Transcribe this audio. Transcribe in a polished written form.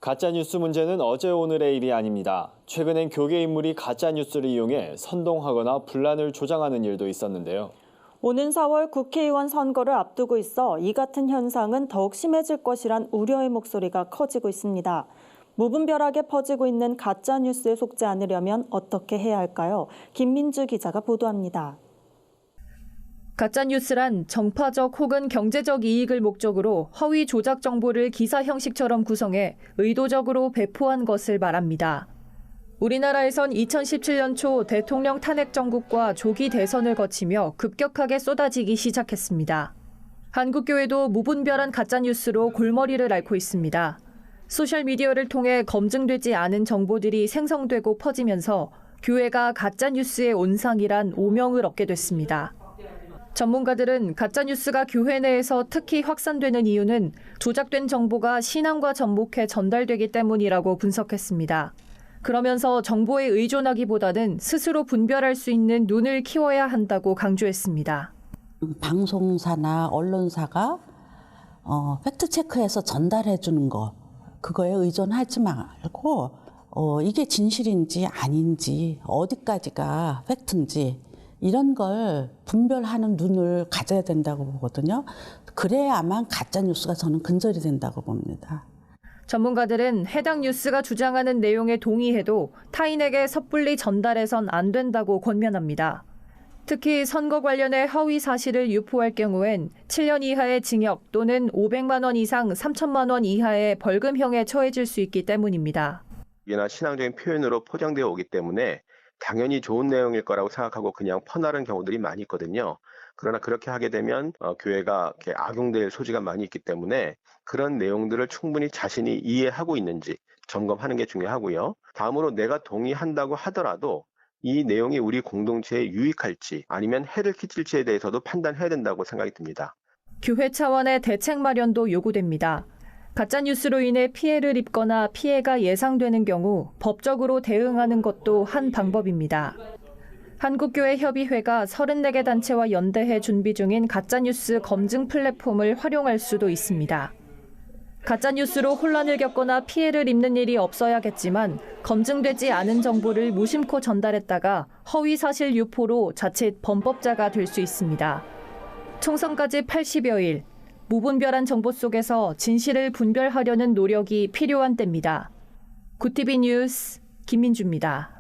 가짜뉴스 문제는 어제 오늘의 일이 아닙니다. 최근엔 교계 인물이 가짜뉴스를 이용해 선동하거나 분란을 조장하는 일도 있었는데요. 오는 4월 국회의원 선거를 앞두고 있어 이 같은 현상은 더욱 심해질 것이란 우려의 목소리가 커지고 있습니다. 무분별하게 퍼지고 있는 가짜뉴스에 속지 않으려면 어떻게 해야 할까요? 김민주 기자가 보도합니다. 가짜뉴스란 정파적 혹은 경제적 이익을 목적으로 허위 조작 정보를 기사 형식처럼 구성해 의도적으로 배포한 것을 말합니다. 우리나라에선 2017년 초 대통령 탄핵 정국과 조기 대선을 거치며 급격하게 쏟아지기 시작했습니다. 한국교회도 무분별한 가짜뉴스로 골머리를 앓고 있습니다. 소셜미디어를 통해 검증되지 않은 정보들이 생성되고 퍼지면서 교회가 가짜뉴스의 온상이란 오명을 얻게 됐습니다. 전문가들은 가짜뉴스가 교회 내에서 특히 확산되는 이유는 조작된 정보가 신앙과 접목해 전달되기 때문이라고 분석했습니다. 그러면서 정보에 의존하기보다는 스스로 분별할 수 있는 눈을 키워야 한다고 강조했습니다. 방송사나 언론사가 팩트체크해서 전달해 주는 거, 그거에 의존하지 말고 이게 진실인지 아닌지, 어디까지가 팩트인지 이런 걸 분별하는 눈을 가져야 된다고 보거든요. 그래야만 가짜뉴스가 저는 근절이 된다고 봅니다. 전문가들은 해당 뉴스가 주장하는 내용에 동의해도 타인에게 섣불리 전달해선 안 된다고 권면합니다. 특히 선거 관련해 허위 사실을 유포할 경우엔 7년 이하의 징역 또는 500만 원 이상 3천만 원 이하의 벌금형에 처해질 수 있기 때문입니다. 이나 신앙적인 표현으로 포장되어 오기 때문에 당연히 좋은 내용일 거라고 생각하고 그냥 퍼나른 경우들이 많이 있거든요. 그러나 그렇게 하게 되면 교회가 이렇게 악용될 소지가 많이 있기 때문에 그런 내용들을 충분히 자신이 이해하고 있는지 점검하는 게 중요하고요. 다음으로 내가 동의한다고 하더라도 이 내용이 우리 공동체에 유익할지 아니면 해를 끼칠지에 대해서도 판단해야 된다고 생각이 듭니다. 교회 차원의 대책 마련도 요구됩니다. 가짜뉴스로 인해 피해를 입거나 피해가 예상되는 경우 법적으로 대응하는 것도 한 방법입니다. 한국교회협의회가 34개 단체와 연대해 준비 중인 가짜뉴스 검증 플랫폼을 활용할 수도 있습니다. 가짜뉴스로 혼란을 겪거나 피해를 입는 일이 없어야겠지만 검증되지 않은 정보를 무심코 전달했다가 허위 사실 유포로 자칫 범법자가 될 수 있습니다. 총선까지 80여일. 무분별한 정보 속에서 진실을 분별하려는 노력이 필요한 때입니다. 구티비 뉴스 김민주입니다.